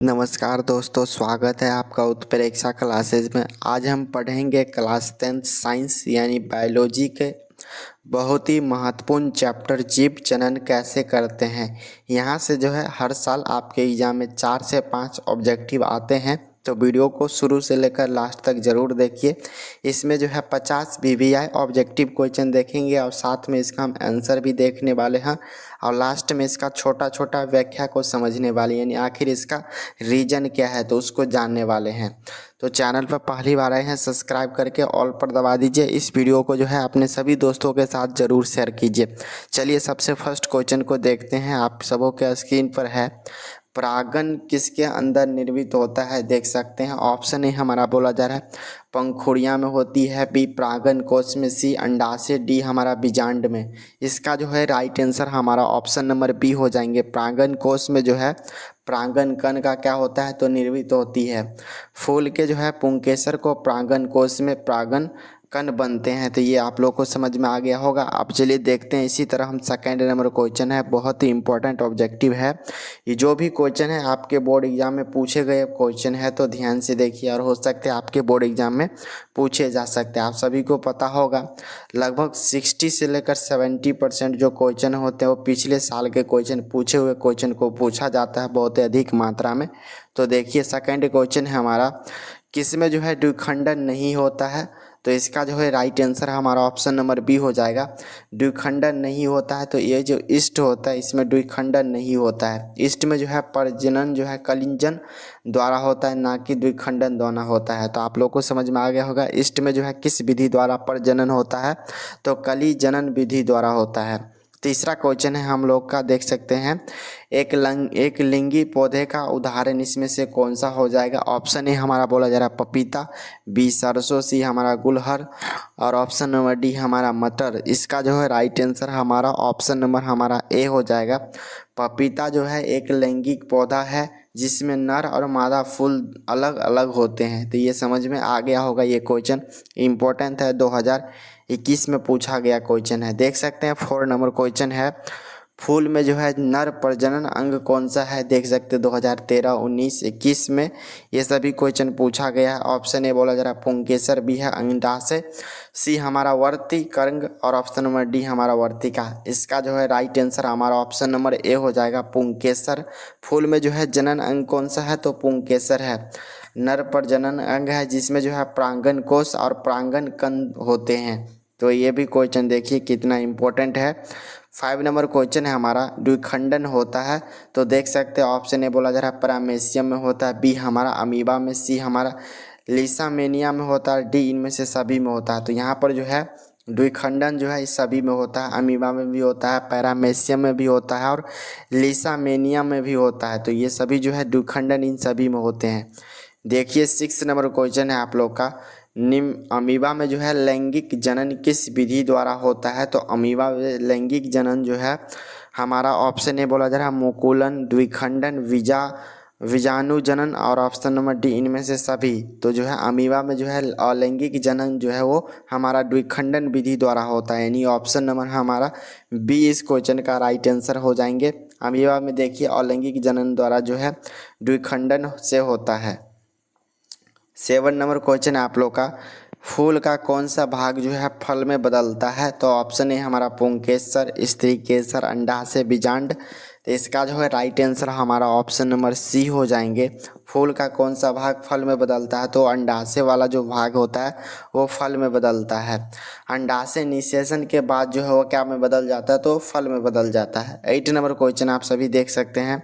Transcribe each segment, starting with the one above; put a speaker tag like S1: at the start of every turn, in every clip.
S1: नमस्कार दोस्तों, स्वागत है आपका उत्प्रेक्षा क्लासेज में। आज हम पढ़ेंगे क्लास 10th साइंस यानी बायोलॉजी के बहुत ही महत्वपूर्ण चैप्टर जीव जनन कैसे करते हैं। यहाँ से जो है हर साल आपके एग्जाम में 4 से 5 ऑब्जेक्टिव आते हैं, तो वीडियो को शुरू से लेकर लास्ट तक ज़रूर देखिए। इसमें जो है 50 वीवीआई ऑब्जेक्टिव क्वेश्चन देखेंगे और साथ में इसका हम आंसर भी देखने वाले हैं और लास्ट में इसका छोटा छोटा व्याख्या को समझने वाले यानी आखिर इसका रीजन क्या है तो उसको जानने वाले हैं। तो चैनल पर पहली बार आए हैं, सब्सक्राइब करके ऑल पर दबा दीजिए। इस वीडियो को जो है अपने सभी दोस्तों के साथ ज़रूर शेयर कीजिए। चलिए सबसे फर्स्ट क्वेश्चन को देखते हैं। आप सबों के स्क्रीन पर है, परागन किसके अंदर निर्मित होता है। देख सकते हैं ऑप्शन ए हमारा बोला जा रहा है पंखुड़ियाँ में होती है, बी परागन कोश में, सी अंडाशय, डी हमारा बीजांड में। इसका जो है राइट आंसर हमारा ऑप्शन नंबर बी हो जाएंगे। परागन कोश में जो है परागन कण का क्या होता है तो निर्मित होती है। फूल के जो है पुंकेसर को परागन कोश में परागन कण बनते हैं। तो ये आप लोग को समझ में आ गया होगा। अब चलिए देखते हैं। इसी तरह हम सेकेंड नंबर क्वेश्चन है, बहुत ही इंपॉर्टेंट ऑब्जेक्टिव है। ये जो भी क्वेश्चन है आपके बोर्ड एग्जाम में पूछे गए क्वेश्चन है, तो ध्यान से देखिए और हो सकते हैं आपके बोर्ड एग्जाम में पूछे जा सकते हैं। आप सभी को पता होगा लगभग 60 से लेकर 70% जो क्वेश्चन होते हैं वो पिछले साल के क्वेश्चन, पूछे हुए क्वेश्चन को पूछा जाता है बहुत ही अधिक मात्रा में। तो देखिए सेकेंड क्वेश्चन है हमारा, किसमें जो है द्विखंडन नहीं होता है। तो इसका जो है राइट आंसर हमारा ऑप्शन नंबर बी हो जाएगा। द्विखंडन नहीं होता है तो ये जो ईस्ट होता है इसमें द्विखंडन नहीं होता है। ईस्ट में जो है प्रजनन जो है कलिंजन द्वारा होता है, ना कि द्विखंडन द्वारा होता है। तो आप लोग को समझ में आ गया होगा ईस्ट में जो है किस विधि द्वारा प्रजनन होता है तो कली जनन विधि द्वारा होता है। तीसरा क्वेश्चन है हम लोग का, देख सकते हैं एक लिंगी पौधे का उदाहरण इसमें से कौन सा हो जाएगा। ऑप्शन ए हमारा बोला जा रहा है पपीता, बी सरसों, सी हमारा गुलहर और ऑप्शन नंबर डी हमारा मटर। इसका जो है राइट आंसर हमारा ऑप्शन नंबर हमारा ए हो जाएगा। पपीता जो है एक लैंगिक पौधा है जिसमें नर और मादा फूल अलग अलग होते हैं। तो ये समझ में आ गया होगा। ये क्वेश्चन इम्पोर्टेंट है, 2021 में पूछा गया क्वेश्चन है। देख सकते हैं 4 नंबर क्वेश्चन है, फूल में जो है नर प्रजनन अंग कौन सा है। देख सकते हैं 2013, 19, 21 में ये सभी क्वेश्चन पूछा गया है। ऑप्शन ए बोला जा रहा है पुंकेसर, बी है अंडाशय, सी हमारा वर्तिकर्ग और ऑप्शन नंबर डी हमारा वर्तिका। इसका जो है राइट आंसर हमारा ऑप्शन नंबर ए हो जाएगा पुंकेसर। फूल में जो है जनन अंग कौन सा है तो पुंकेसर है। नर प्रजनन अंग है जिसमें जो है परागन कोश और परागन कण होते हैं। तो ये भी क्वेश्चन देखिए कितना इम्पोर्टेंट है। 5 नंबर क्वेश्चन है हमारा, द्विखंडन होता है तो देख सकते हैं ऑप्शन ए बोला जा रहा है पैरामेसियम में होता है, बी हमारा अमीबा में, सी हमारा लीसामेनिया में होता है, डी इनमें से सभी में होता है। तो यहाँ पर जो है द्विखंडन जो है इस सभी में होता है, अमीबा में भी होता है, पैरामेसियम में भी होता है और लीसामेनिया में भी होता है। तो ये सभी जो है द्विखंडन इन सभी में होते हैं। देखिए 6 नंबर क्वेश्चन है आप लोग का, अमीबा में जो है लैंगिक जनन किस विधि द्वारा होता है। तो अमीबा में लैंगिक जनन जो है हमारा ऑप्शन ए बोला जा रहा है मुकुलन, द्विखंडन, विजाणु जनन और ऑप्शन नंबर डी इनमें से सभी। तो जो है अमीबा में जो है अलैंगिक जनन जो है वो हमारा द्विखंडन विधि द्वारा होता है, यानी ऑप्शन नंबर हमारा बी इस क्वेश्चन का राइट आंसर हो जाएंगे। अमीबा में देखिए अलैंगिक जनन द्वारा जो है द्विखंडन से होता है। 7 नंबर क्वेश्चन है आप लोग का, फूल का कौन सा भाग जो है फल में बदलता है। तो ऑप्शन ए हमारा पुंकेसर, स्त्री केसर, अंडाशय, बीजांड। तो इसका जो है राइट आंसर हमारा ऑप्शन नंबर सी हो जाएंगे। फूल का कौन सा भाग फल में बदलता है तो अंडाशय वाला जो भाग होता है वो फल में बदलता है। अंडाशय निषेचन के बाद जो है वो क्या में बदल जाता है तो फल में बदल जाता है। 8 नंबर क्वेश्चन आप सभी देख सकते हैं,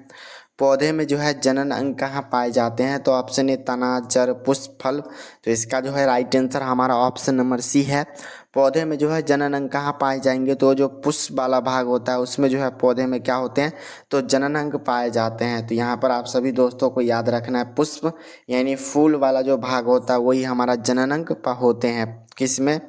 S1: पौधे में जो है जनन अंग कहाँ पाए जाते हैं। तो ऑप्शन ए तना, जड़, पुष्प, फल। तो इसका जो है राइट आंसर हमारा ऑप्शन नंबर सी है। पौधे में जो है जनन अंग कहाँ पाए जाएंगे तो जो पुष्प वाला भाग होता है उसमें जो है पौधे में क्या होते हैं तो जनन अंग पाए जाते हैं। तो यहाँ पर आप सभी दोस्तों को याद रखना है पुष्प यानी फूल वाला जो भाग होता है वही हमारा जनन अंग होते हैं। किसमें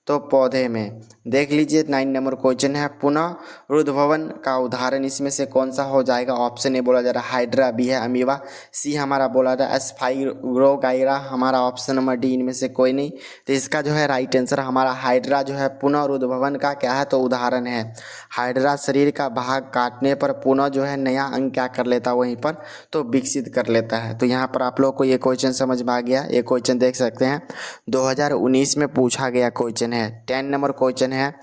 S1: तो पौधे में। देख लीजिए 9 नंबर क्वेश्चन है, पुनः रुद्भवन का उदाहरण इसमें से कौन सा हो जाएगा। ऑप्शन ए बोला जा रहा है हाइड्रा, बी है अमीबा, सी हमारा बोला जा रहा है स्पाइरोगाइरा, हमारा ऑप्शन नंबर डी इनमें से कोई नहीं। तो इसका जो है राइट आंसर हमारा हाइड्रा जो है पुनः रुद्भवन का क्या है तो उदाहरण है। हाइड्रा शरीर का भाग काटने पर पुनः जो है नया अंग क्या कर लेता है वहीं पर तो विकसित कर लेता है। तो यहाँ पर आप लोग को ये क्वेश्चन समझ में आ गया। ये क्वेश्चन देख सकते हैं 2019 में पूछा गया क्वेश्चन है। 10 नंबर क्वेश्चन है,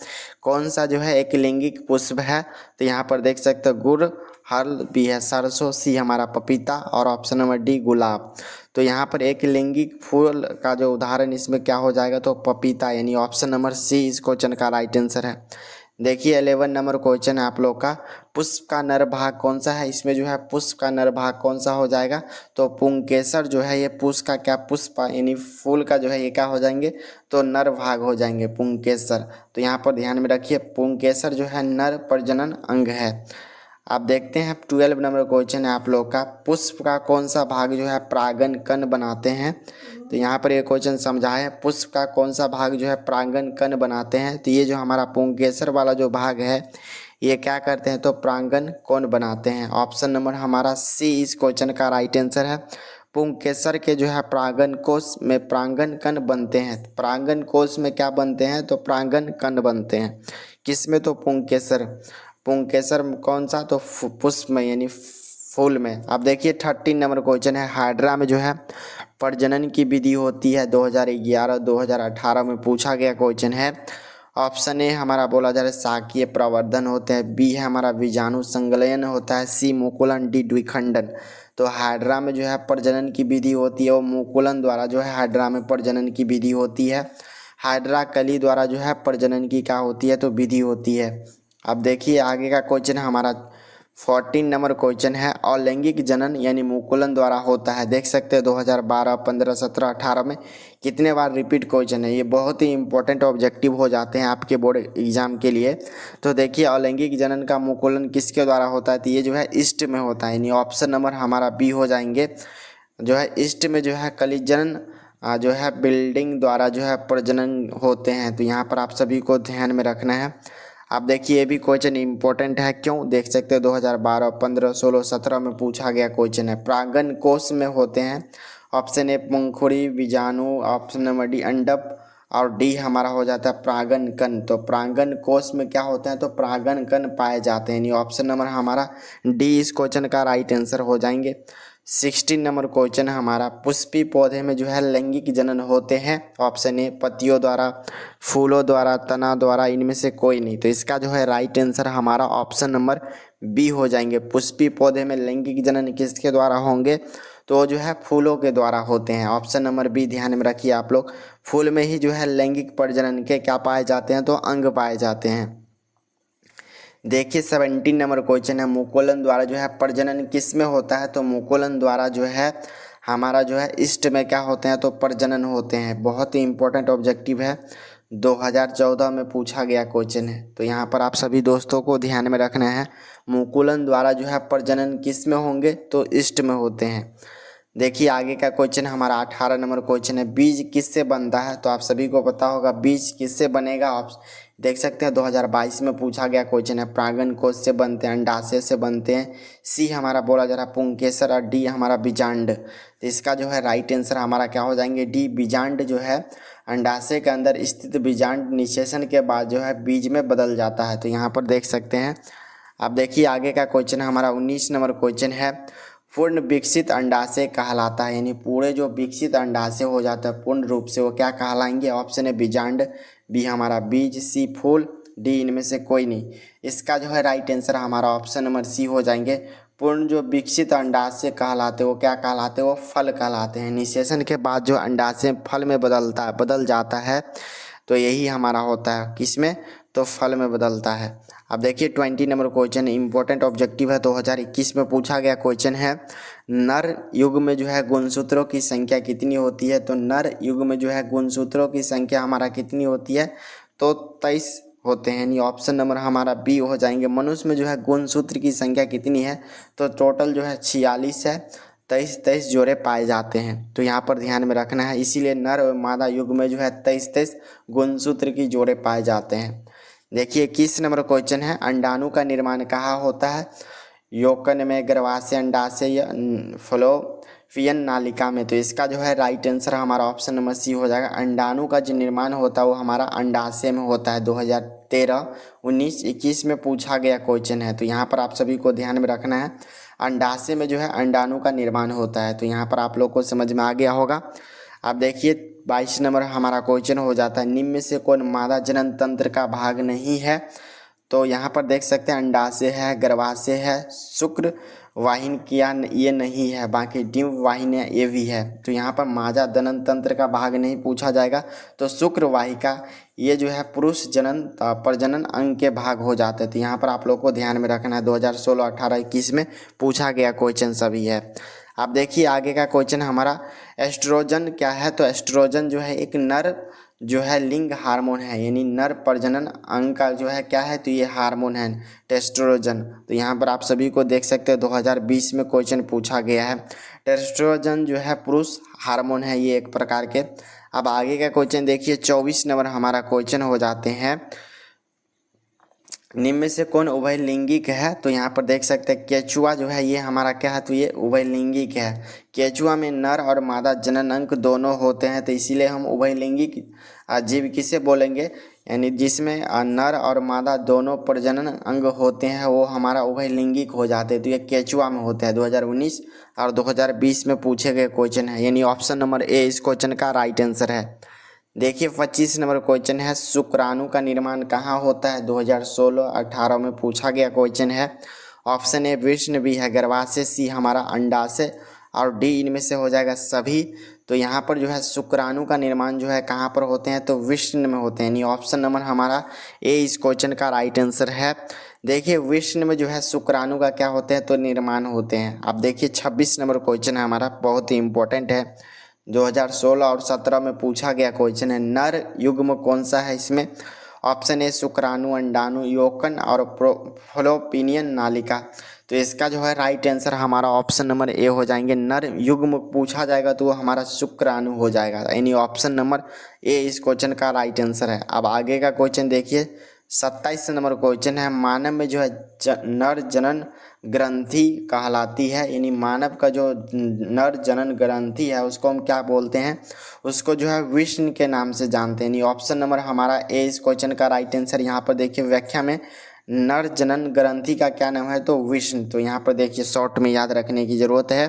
S1: कौन सा जो है एक लिंगिक पुष्प है। तो यहाँ पर देख सकते हो गुड़, हल, बी है सरसों, सी हमारा पपीता और ऑप्शन नंबर डी गुलाब। तो यहाँ पर एक लिंगिक फूल का जो उदाहरण इसमें क्या हो जाएगा तो पपीता, यानी ऑप्शन नंबर सी इस क्वेश्चन का राइट आंसर है। देखिए 11 नंबर क्वेश्चन है आप लोग का, पुष्प का नर भाग कौन सा है। इसमें जो है पुष्प का नर भाग कौन सा हो जाएगा तो पुंकेसर जो है ये पुष्प का क्या पुष्प यानी फूल का जो है ये क्या हो जाएंगे तो नर भाग हो जाएंगे पुंकेसर। तो यहाँ पर ध्यान में रखिए पुंकेसर जो है नर प्रजनन अंग है। आप देखते हैं 12 नंबर क्वेश्चन है आप लोग का, पुष्प का कौन सा भाग जो है परागन कण बनाते हैं। तो यहाँ पर ये क्वेश्चन समझा है, पुष्प का कौन सा भाग जो है परागन कण बनाते हैं। तो ये जो हमारा पुंकेसर वाला जो भाग है ये क्या करते हैं तो परागन कण बनाते हैं। ऑप्शन नंबर हमारा सी इस क्वेश्चन का राइट आंसर है। पुंकेसर के जो है परागन कोश में परागन कण बनते हैं। परागन कोश में क्या बनते हैं तो परागन कण बनते हैं। किस में तो पुंकेसर, पुंकेसर कौन सा तो पुष्प में यानी फूल में। अब देखिए 13 नंबर क्वेश्चन है, हाइड्रा में जो है प्रजनन की विधि होती है। 2011-2018 में पूछा गया क्वेश्चन है। ऑप्शन ए हमारा बोला जा रहा है शाकीय प्रवर्धन होते हैं, बी है हमारा बीजाणु संलयन होता है, सी मुकुलन, डी द्विखंडन। तो हाइड्रा में जो है प्रजनन की विधि होती है वो मुकुलन द्वारा जो है हाइड्रा में प्रजनन की विधि होती है। हाइड्रा कली द्वारा जो है प्रजनन की क्या होती है तो विधि होती है। अब देखिए आगे का क्वेश्चन हमारा 14 नंबर क्वेश्चन है, अलैंगिक जनन यानी मुकुलन द्वारा होता है। देख सकते हैं 2012, 15, 17, 18 में कितने बार रिपीट क्वेश्चन है। ये बहुत ही इंपॉर्टेंट ऑब्जेक्टिव हो जाते हैं आपके बोर्ड एग्जाम के लिए। तो देखिए अलैंगिक जनन का मुकुलन किसके द्वारा होता है तो ये जो है ईस्ट में होता है, यानी ऑप्शन नंबर हमारा बी हो जाएंगे। जो है ईस्ट में जो है कलिजन जो है बिल्डिंग द्वारा जो है प्रजनन होते हैं। तो यहाँ पर आप सभी को ध्यान में रखना है। आप देखिए ये भी क्वेश्चन इंपॉर्टेंट है, क्यों देख सकते हैं 2012, 15, 16, 17 में पूछा गया क्वेश्चन है। परागन कोश में होते हैं। ऑप्शन ए पंखुड़ी, बीजाणु, ऑप्शन नंबर डी अंडप और डी हमारा हो जाता है परागन कण। तो परागन कोश में क्या होते हैं तो परागन कण पाए जाते हैं, यानी ऑप्शन नंबर हमारा डी इस क्वेश्चन का राइट आंसर हो जाएंगे। 16 नंबर क्वेश्चन हमारा, पुष्पी पौधे में जो है लैंगिक जनन होते हैं। ऑप्शन ए पत्तियों द्वारा, फूलों द्वारा, तना द्वारा, इनमें से कोई नहीं। तो इसका जो है राइट आंसर हमारा ऑप्शन नंबर बी हो जाएंगे। पुष्पी पौधे में लैंगिक जनन किसके द्वारा होंगे तो जो है फूलों के द्वारा होते हैं। ऑप्शन नंबर बी ध्यान में रखिए आप लोग। फूल में ही जो है लैंगिक प्रजनन के क्या पाए जाते हैं तो अंग पाए जाते हैं। देखिए 17 नंबर क्वेश्चन है, मुकुलन द्वारा जो है प्रजनन किस में होता है तो मुकुलन द्वारा जो है हमारा जो है ईस्ट में क्या होते हैं तो प्रजनन होते हैं। बहुत ही इंपॉर्टेंट ऑब्जेक्टिव है, 2014 में पूछा गया क्वेश्चन है। तो यहाँ पर आप सभी दोस्तों को ध्यान में रखना है, मुकुलन द्वारा जो है प्रजनन किस में होंगे तो ईस्ट में होते हैं। देखिए आगे का क्वेश्चन हमारा 18 नंबर क्वेश्चन है, बीज किससे बनता है। तो आप सभी को पता होगा बीज किससे बनेगा। आप देख सकते हैं 2022 में पूछा गया क्वेश्चन है, परागन कोश से बनते हैं, अंडाशय से बनते हैं, सी हमारा बोला जा रहा है पुंकेसर और डी हमारा बीजांड। तो इसका जो है राइट आंसर हमारा क्या हो जाएंगे डी बीजांड जो है अंडाशय के अंदर स्थित बीजांड निषेचन के बाद जो है बीज में बदल जाता है। तो यहाँ पर देख सकते हैं। अब देखिए आगे का क्वेश्चन हमारा 19 नंबर क्वेश्चन है, पूर्ण विकसित अंडाशय कहलाता है, यानी पूरे जो विकसित अंडाशय हो जाता है पूर्ण रूप से वो क्या कहलाएंगे। ऑप्शन है बीजांड, बी हमारा बीज, सी फूल, डी इनमें से कोई नहीं। इसका जो है राइट आंसर हमारा ऑप्शन नंबर सी हो जाएंगे। पूर्ण जो विकसित अंडाशय कहलाते वो क्या कहलाते वो फल कहलाते हैं। निषेचन के बाद जो अंडाशय फल में बदल जाता है तो यही हमारा होता है किसमें तो फल में बदलता है। अब देखिए 20 नंबर क्वेश्चन इंपॉर्टेंट ऑब्जेक्टिव है, 2021 में पूछा गया क्वेश्चन है, नर युग में जो है गुणसूत्रों की संख्या कितनी होती है। तो नर युग में जो है गुणसूत्रों की संख्या हमारा कितनी होती है तो 23 होते हैं, यानी ऑप्शन नंबर हमारा बी हो जाएंगे। मनुष्य में जो है गुणसूत्र की संख्या कितनी है तो टोटल जो है 46 है। 23 जोड़े पाए जाते हैं। तो यहाँ पर ध्यान में रखना है, इसीलिए नर और मादा युग में जो है 23 गुणसूत्र की जोड़े पाए जाते हैं। देखिए 21 नंबर क्वेश्चन है, अंडाणु का निर्माण कहाँ होता है? यौकन में, गर्भाशय, अंडाशय या फलोपियन नालिका में। तो इसका जो है राइट आंसर हमारा ऑप्शन नंबर सी हो जाएगा। अंडाणु का जो निर्माण होता है वो हमारा अंडाशय में होता है। 2013, 19, 21 में पूछा गया क्वेश्चन है। तो यहाँ पर आप सभी को ध्यान में रखना है, अंडाशय में जो है अंडाणु का निर्माण होता है। तो यहाँ पर आप लोग को समझ में आ गया होगा। आप देखिए 22 नंबर हमारा क्वेश्चन हो जाता है, निम्न में से कौन मादा जनन तंत्र का भाग नहीं है? तो यहाँ पर देख सकते हैं अंडाशय है, गर्भाशय है, शुक्र वाहिनियाँ ये नहीं है, बाकी डिंब वाहिनियाँ ये भी है। तो यहाँ पर मादा जनन तंत्र का भाग नहीं पूछा जाएगा। तो शुक्र वाहिका ये जो है पुरुष जनन प्रजनन अंग के भाग हो जाते हैं। तो यहाँ पर आप लोग को ध्यान में रखना है, 2016, 18, 21 में पूछा गया क्वेश्चन सभी है। आप देखिए आगे का क्वेश्चन हमारा, एस्ट्रोजन क्या है? तो एस्ट्रोजन जो है एक नर जो है लिंग हार्मोन है, यानी नर प्रजनन अंग का जो है क्या है? तो ये हार्मोन है टेस्टोस्टेरोन। तो यहाँ पर आप सभी को देख सकते हैं 2020 में क्वेश्चन पूछा गया है। टेस्टोस्टेरोन जो है पुरुष हार्मोन है, ये एक प्रकार के। अब आगे का क्वेश्चन देखिए 24 नंबर हमारा क्वेश्चन हो जाते हैं, निम्न में से कौन उभयलिंगिक है? तो यहाँ पर देख सकते हैं केचुआ जो है ये हमारा क्या है? तो ये उभयलिंगिक है। केचुआ में नर और मादा जनन अंग दोनों होते हैं। तो इसीलिए हम उभयलिंगिक जीव किसे बोलेंगे? यानी जिसमें नर और मादा दोनों प्रजनन अंग होते हैं वो हमारा उभयलिंगिक हो जाते हैं। तो ये केचुआ में होते हैं। 2019 और 2020 में पूछे गए क्वेश्चन है, यानी ऑप्शन नंबर ए इस क्वेश्चन का राइट आंसर है। देखिए 25 नंबर क्वेश्चन है, शुक्राणु का निर्माण कहाँ होता है? 2016, 18 में पूछा गया क्वेश्चन है। ऑप्शन ए वृषण, बी है गर्भाशय, सी हमारा अंडाशय और डी इनमें से हो जाएगा सभी। तो यहाँ पर जो है शुक्राणु का निर्माण जो है कहाँ पर होते हैं? तो वृषण में होते हैं, यानी ऑप्शन नंबर हमारा ए इस क्वेश्चन का राइट आंसर है। देखिए वृषण में जो है शुक्राणु का क्या होते हैं? तो निर्माण होते हैं। अब देखिए 26 नंबर क्वेश्चन है हमारा, बहुत ही इंपॉर्टेंट है, 2016 और 17 में पूछा गया क्वेश्चन है। नर युग्म कौन सा है इसमें? ऑप्शन ए शुक्राणु, अंडाणु, यौकन और फलोपियन नालिका। तो इसका जो है राइट आंसर हमारा ऑप्शन नंबर ए हो जाएंगे। नर युग्म पूछा जाएगा तो वो हमारा शुक्राणु हो जाएगा, यानी ऑप्शन नंबर ए इस क्वेश्चन का राइट आंसर है। अब आगे का क्वेश्चन देखिए 27 नंबर क्वेश्चन है, मानव में जो है नर जनन ग्रंथि कहलाती है, यानी मानव का जो नर जनन ग्रंथि है उसको हम क्या बोलते हैं? उसको जो है विष्णु के नाम से जानते हैं, यानी ऑप्शन नंबर हमारा ए इस क्वेश्चन का राइट आंसर। यहाँ पर देखिए व्याख्या में नर जनन ग्रंथि का क्या नाम है? तो विष्णु। तो यहाँ पर देखिए शॉर्ट में याद रखने की जरूरत है।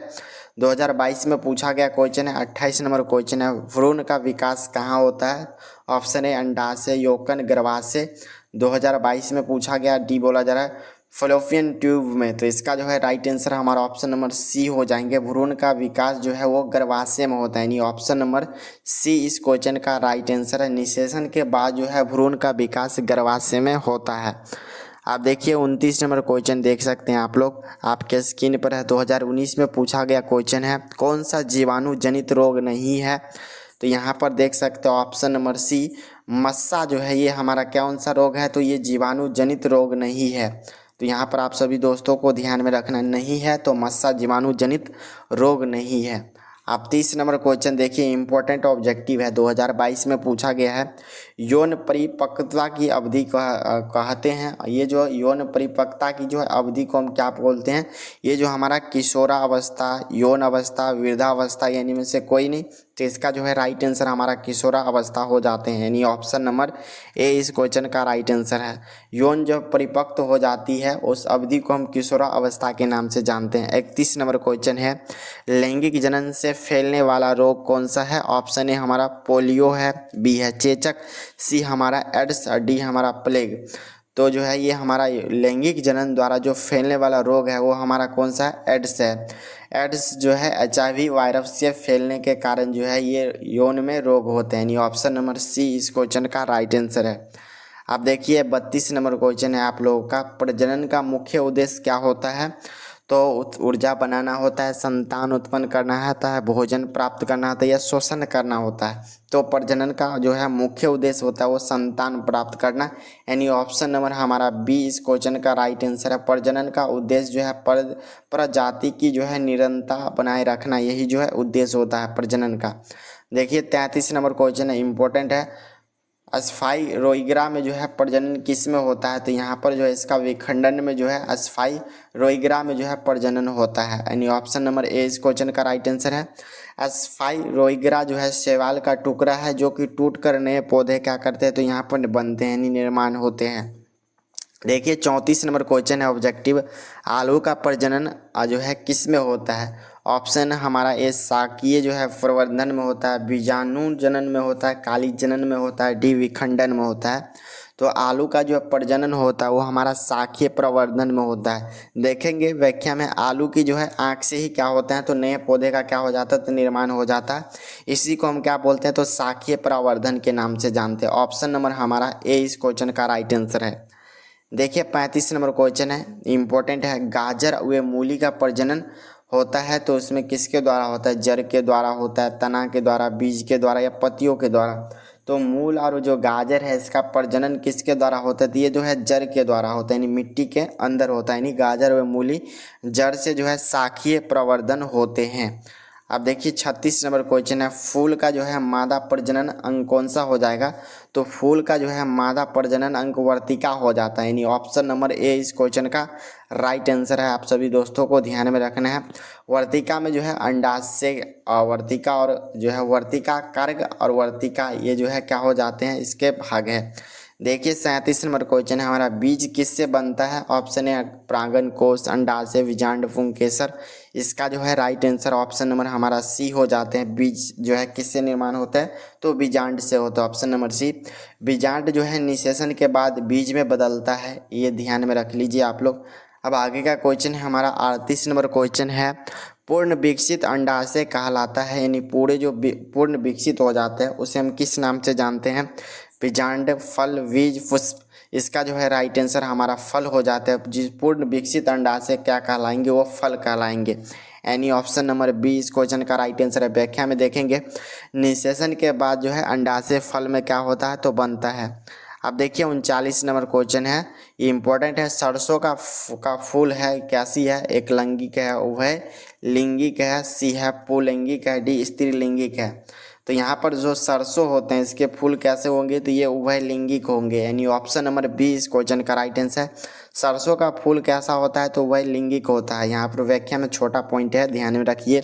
S1: 2022 में पूछा गया क्वेश्चन है। 28 नंबर क्वेश्चन है, भ्रूण का विकास कहाँ होता है? ऑप्शन ए अंडाशय, यौकन, गर्भाशय। 2022 में पूछा गया, डी बोला जा रहा है फलोपियन ट्यूब में। तो इसका जो है राइट आंसर हमारा ऑप्शन नंबर सी हो जाएंगे। भ्रूण का विकास जो है वो गर्भाशय में होता है, यानी ऑप्शन नंबर सी इस क्वेश्चन का राइट आंसर है। निषेचन के बाद जो है भ्रूण का विकास गर्भाशय में होता है। आप देखिए 29 नंबर क्वेश्चन देख सकते हैं आप लोग, आपके स्क्रीन पर है। 2019 में पूछा गया क्वेश्चन है, कौन सा जीवाणु जनित रोग नहीं है? तो यहाँ पर देख सकते हो ऑप्शन नंबर सी मस्सा जो है ये हमारा कौन सा रोग है? तो ये जीवाणु जनित रोग नहीं है। तो यहाँ पर आप सभी दोस्तों को ध्यान में रखना, नहीं है तो मस्सा जीवाणु जनित रोग नहीं है। आप 30 नंबर क्वेश्चन देखिए, इंपॉर्टेंट ऑब्जेक्टिव है, 2022 में पूछा गया है। यौन परिपक्वता की अवधि कहते हैं, ये जो यौन परिपक्वता की जो है अवधि को हम क्या बोलते हैं? ये जो हमारा किशोरावस्था, यौन अवस्था, वृद्धावस्था, यानी में से कोई नहीं। तो इसका जो है राइट आंसर हमारा किशोरावस्था हो जाते हैं, यानी ऑप्शन नंबर ए इस क्वेश्चन का राइट आंसर है। यौन जब परिपक्व हो जाती है उस अवधि को हम किशोरावस्था के नाम से जानते हैं। 31 नंबर क्वेश्चन है, लैंगिक जनन से फैलने वाला रोग कौन सा है? ऑप्शन ए हमारा पोलियो है, बी है चेचक, सी हमारा एड्स और डी हमारा प्लेग। तो जो है ये हमारा लैंगिक जनन द्वारा जो फैलने वाला रोग है वो हमारा कौन सा है? एड्स है। एड्स जो है HIV वायरस से फैलने के कारण जो है ये यौन में रोग होते हैं, यानी ऑप्शन नंबर सी इस क्वेश्चन का राइट आंसर है। आप देखिए 32 नंबर क्वेश्चन है आप लोगों का, प्रजनन का मुख्य उद्देश्य क्या होता है? तो ऊर्जा बनाना होता है, संतान उत्पन्न करना होता है, भोजन प्राप्त करना होता है या शोषण करना होता है। तो प्रजनन का जो है मुख्य उद्देश्य होता है वो संतान प्राप्त करना, यानी ऑप्शन नंबर हमारा बी इस क्वेश्चन का राइट आंसर है। प्रजनन का उद्देश्य जो है प्रजाति की जो है निरंतरता बनाए रखना, यही जो है उद्देश्य होता है प्रजनन का। देखिए 33 नंबर क्वेश्चन है, इंपॉर्टेंट है। अस्थाई रोइग्रा में जो है प्रजनन किस में होता है, तो यहाँ पर जो है इसका विखंडन में जो है अस्थाई रोइग्रा में जो है प्रजनन होता है, यानी ऑप्शन नंबर ए इस क्वेश्चन का राइट आंसर है। अस्थाई रोइग्रा जो है शैवाल का टुकड़ा है जो कि टूट कर नए पौधे क्या करते हैं, तो यहाँ पर बनते हैं यानी निर्माण होते हैं। देखिए 34 नंबर क्वेश्चन है, ऑब्जेक्टिव आलू का प्रजनन जो है किस में होता है। ऑप्शन हमारा ए शाकीय जो है प्रवर्धन में होता है, बीजाणु जनन में होता है, काली जनन में होता है, डी विखंडन में होता है। तो आलू का जो प्रजनन होता है वो हमारा शाकीय प्रवर्धन में होता है। देखेंगे व्याख्या में आलू की जो है आँख से ही क्या होता है, तो नए पौधे का क्या हो जाता है, तो निर्माण हो जाता है। इसी को हम क्या बोलते हैं, तो शाकीय प्रवर्धन के नाम से जानते हैं। ऑप्शन नंबर हमारा ए इस क्वेश्चन का राइट आंसर है। देखिए 35 नंबर क्वेश्चन है, इंपॉर्टेंट है। गाजर व मूली का प्रजनन होता है तो उसमें किसके द्वारा होता है, जड़ के द्वारा होता है, तना के द्वारा, बीज के द्वारा या पत्तियों के द्वारा। तो मूल और जो गाजर है इसका प्रजनन किसके द्वारा होता है, तो ये जो है जड़ के द्वारा होता है, यानी मिट्टी के अंदर होता है, यानी गाजर व मूली जड़ से जो है शाखीय प्रवर्धन होते हैं। अब देखिए 36 नंबर क्वेश्चन है, फूल का जो है मादा प्रजनन अंग कौन सा हो जाएगा, तो फूल का जो है मादा प्रजनन अंग वर्तिका हो जाता है, यानी ऑप्शन नंबर ए इस क्वेश्चन का राइट आंसर है। आप सभी दोस्तों को ध्यान में रखना है। वर्तिका में जो है अंडाशय वर्तिका और जो है वर्तिका कार्य और वर्तिका ये जो है क्या हो जाते हैं, इसके भाग है। देखिए 37 नंबर क्वेश्चन है हमारा, बीज किससे बनता है। ऑप्शन है प्रांगण कोश, अंडाशय, बीजांड, पुंकेसर। इसका जो है राइट आंसर ऑप्शन नंबर हमारा सी हो जाते हैं। बीज जो है किससे निर्माण होता है, तो बीजांड से होता है, ऑप्शन नंबर सी। बीजांड जो है निषेचन के बाद बीज में बदलता है, ये ध्यान में रख लीजिए आप लोग। अब आगे का क्वेश्चन है हमारा 38 नंबर क्वेश्चन है, पूर्ण विकसित अंडाशय कहलाता है, यानी पूरे जो पूर्ण विकसित हो जाते हैं उसे हम किस नाम से जानते हैं, बीजांड, फल, बीज, पुष्प। इसका जो है राइट आंसर हमारा फल हो जाता है। जिस पूर्ण विकसित अंडाशय क्या कहलाएंगे, वो फल कहलाएंगे, यानी ऑप्शन नंबर बी इस क्वेश्चन का राइट आंसर है। व्याख्या में देखेंगे निषेचन के बाद जो है अंडाशय फल में क्या होता है, तो बनता है। अब देखिए 39 नंबर क्वेश्चन है, ये इंपॉर्टेंट है। सरसों का फूल है कैसी है, एक लैंगिक है, उभय लिंगिक है, सी है पुल्लिंगिक है, डी स्त्रीलिंगिक है। तो यहाँ पर जो सरसों होते हैं इसके फूल कैसे होंगे, तो ये उभय लिंगिक होंगे, यानी ऑप्शन नंबर बी इस क्वेश्चन का राइट आंसर है। सरसों का फूल कैसा होता है, तो उभय लिंगिक होता है। यहाँ पर व्याख्या में छोटा पॉइंट है, ध्यान में रखिए।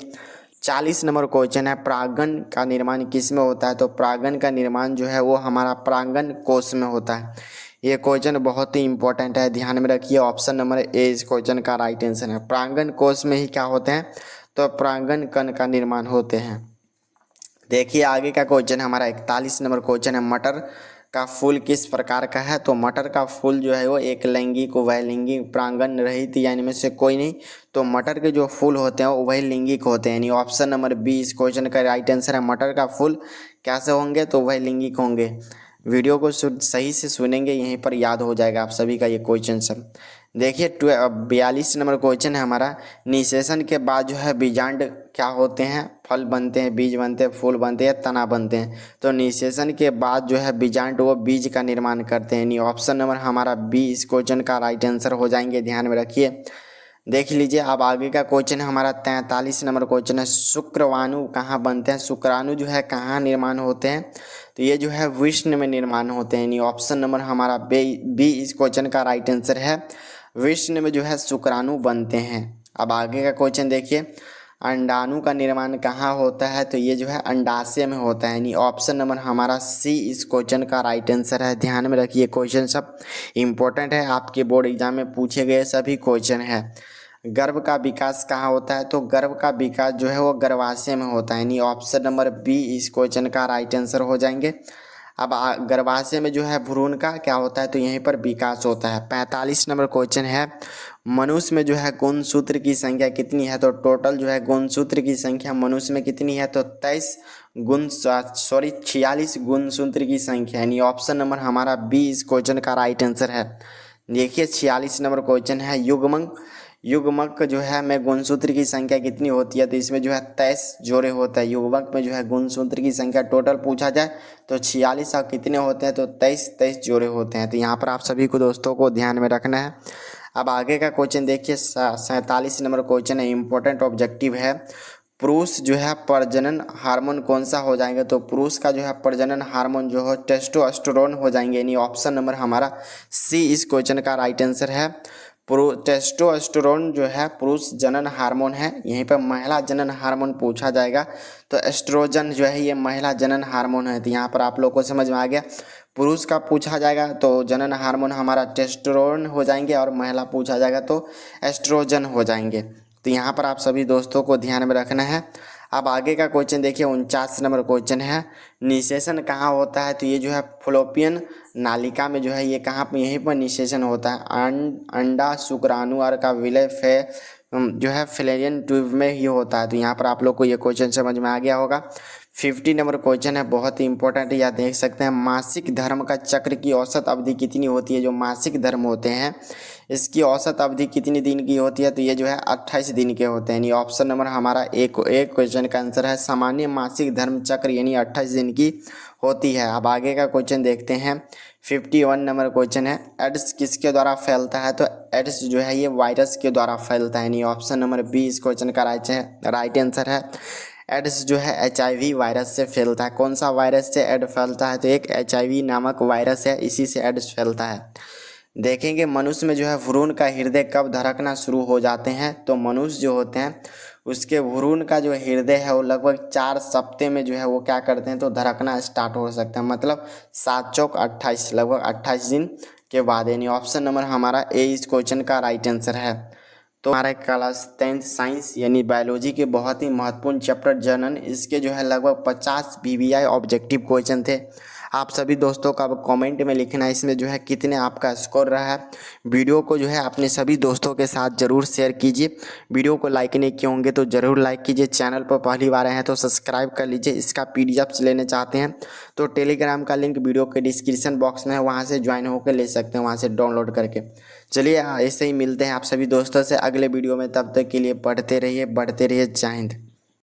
S1: 40 नंबर क्वेश्चन है, परागन का निर्माण किस में होता है, तो परागन का निर्माण जो है वो हमारा परागन कोश में होता है। ये क्वेश्चन बहुत ही इंपॉर्टेंट है, ध्यान में रखिए। ऑप्शन नंबर ए इस क्वेश्चन का राइट आंसर है। परागन कोश में ही क्या होते हैं, तो परागन कण का निर्माण होते हैं। देखिए आगे का क्वेश्चन हमारा 41 नंबर क्वेश्चन है, मटर का फूल किस प्रकार का है, तो मटर का फूल जो है वो एक लैंगिक, उभयलिंगिक, परागन रहित यानी में से कोई नहीं। तो मटर के जो फूल होते हैं वो उभयलिंगिक होते हैं, यानी ऑप्शन नंबर बी इस क्वेश्चन का राइट आंसर है। मटर का फूल कैसे होंगे, तो उभयलिंगिक होंगे। वीडियो को सही से सुनेंगे, यहीं पर याद हो जाएगा आप सभी का ये क्वेश्चन सब। देखिए 42 नंबर क्वेश्चन है हमारा, निषेचन के बाद जो है बीजांड क्या होते हैं, फल बनते हैं, बीज बनते हैं, फूल बनते हैं, तना बनते हैं। तो निषेचन के बाद जो है बीजांड वो बीज का निर्माण करते हैं, यानी ऑप्शन नंबर हमारा बी इस क्वेश्चन का राइट आंसर हो जाएंगे, ध्यान में रखिए। देख लीजिए अब आगे का क्वेश्चन है हमारा 43 नंबर क्वेश्चन है, शुक्रवाणु कहाँ बनते हैं, शुक्राणु जो है कहाँ निर्माण होते हैं, तो ये जो है विष्ण में निर्माण होते हैं, यानी ऑप्शन नंबर हमारा बी इस क्वेश्चन का राइट आंसर है। विष्ण में जो है शुक्राणु बनते हैं। अब आगे का क्वेश्चन देखिए, अंडाणु का निर्माण कहाँ होता है, तो ये जो है अंडाशय में होता है, यानी ऑप्शन नंबर हमारा सी इस क्वेश्चन का राइट आंसर है। ध्यान में रखिए, क्वेश्चन सब इंपॉर्टेंट है, आपके बोर्ड एग्जाम में पूछे गए सभी क्वेश्चन है। गर्भ का विकास कहाँ होता है, तो गर्भ का विकास जो है वो गर्भाशय में होता है, यानी ऑप्शन नंबर बी इस क्वेश्चन का राइट आंसर हो जाएंगे। अब गर्भाशय में जो है भ्रूण का क्या होता है, तो यहीं पर विकास होता है। 45 नंबर क्वेश्चन है, मनुष्य में जो है गुणसूत्र की संख्या कितनी है, तो टोटल जो है गुणसूत्र की संख्या मनुष्य में कितनी है, तो 46 गुणसूत्र की संख्या, यानी ऑप्शन नंबर हमारा बी इस क्वेश्चन का राइट आंसर है। देखिए 46 नंबर क्वेश्चन है, युग्मक जो है में गुणसूत्र की संख्या कितनी होती है, तो इसमें जो है 23 जोड़े होते हैं। युग्मक में जो है गुणसूत्र की संख्या टोटल पूछा जाए तो 46 और कितने होते हैं, तो 23 जोड़े होते हैं। तो यहाँ पर आप सभी को दोस्तों को ध्यान में रखना है। अब आगे का क्वेश्चन देखिए, 47 नंबर क्वेश्चन है, इंपॉर्टेंट ऑब्जेक्टिव है। पुरुष जो है प्रजनन हार्मोन कौन सा हो जाएंगे, तो पुरुष का जो है प्रजनन हार्मोन जो है टेस्टोस्टेरोन हो जाएंगे, यानी ऑप्शन नंबर हमारा सी इस क्वेश्चन का राइट आंसर है। टेस्टोस्टेरोन जो है पुरुष जनन हार्मोन है। यहीं पर महिला जनन हार्मोन पूछा जाएगा तो एस्ट्रोजन जो है ये महिला जनन हार्मोन है। तो यहाँ पर आप लोग को समझ में आ गया, पुरुष का पूछा जाएगा तो जनन हार्मोन हमारा टेस्टोस्टेरोन हो जाएंगे और महिला पूछा जाएगा तो एस्ट्रोजन हो जाएंगे। तो यहाँ पर आप सभी दोस्तों को ध्यान में रखना है। अब आगे का क्वेश्चन देखिए, 49 नंबर क्वेश्चन है, निषेचन कहाँ होता है, तो ये जो है फ्लोपियन नालिका में जो है ये कहाँ पर, यहीं पर निषेचन होता है। अंडा शुक्राणु और का विलय जो है फ्लेरियन ट्यूब में ही होता है। तो यहाँ पर आप लोग को ये क्वेश्चन समझ में आ गया होगा। 50 नंबर क्वेश्चन है, बहुत ही इंपॉर्टेंट, यह देख सकते हैं, मासिक धर्म का चक्र की औसत अवधि कितनी होती है। जो मासिक धर्म होते हैं इसकी औसत अवधि कितनी दिन की होती है, तो ये जो है 28 दिन के होते हैं। यानी ऑप्शन नंबर हमारा एक क्वेश्चन का आंसर है, सामान्य मासिक धर्म चक्र यानी 28 दिन की होती है। अब आगे का क्वेश्चन देखते हैं, 51 नंबर क्वेश्चन है, एड्स किसके द्वारा फैलता है, तो एड्स जो है ये वायरस के द्वारा फैलता है। यानी ऑप्शन नंबर बी इस क्वेश्चन का राइट आंसर है। एड्स जो है HIV वायरस से फैलता है। कौन सा वायरस से एड फैलता है, तो एक HIV नामक वायरस है, इसी से एड्स फैलता है। देखेंगे मनुष्य में जो है भ्रूण का हृदय कब धड़कना शुरू हो जाते हैं, तो मनुष्य जो होते हैं उसके भ्रूण का जो हृदय है वो लगभग 4 सप्ताह में जो है वो क्या करते हैं, तो धड़कना स्टार्ट हो सकता है। मतलब 7 चौक 28, लगभग 28 दिन के बाद। यानी ऑप्शन नंबर हमारा ए इस क्वेश्चन का राइट आंसर है। तो हमारे क्लास 10th साइंस यानी बायोलॉजी के बहुत ही महत्वपूर्ण चैप्टर जनन, इसके जो है लगभग 50 VBI ऑब्जेक्टिव क्वेश्चन थे। आप सभी दोस्तों का अब कमेंट में लिखना है इसमें जो है कितने आपका स्कोर रहा है। वीडियो को जो है अपने सभी दोस्तों के साथ ज़रूर शेयर कीजिए। वीडियो को लाइक नहीं किए होंगे तो ज़रूर लाइक कीजिए। चैनल पर पहली बार आए हैं तो सब्सक्राइब कर लीजिए। इसका PDF लेने चाहते हैं तो टेलीग्राम का लिंक वीडियो के डिस्क्रिप्शन बॉक्स में है, वहाँ से ज्वाइन होकर ले सकते हैं, वहाँ से डाउनलोड करके। चलिए ऐसे ही मिलते हैं आप सभी दोस्तों से अगले वीडियो में, तब तक के लिए पढ़ते रहिए, बढ़ते रहिए। जय हिंद।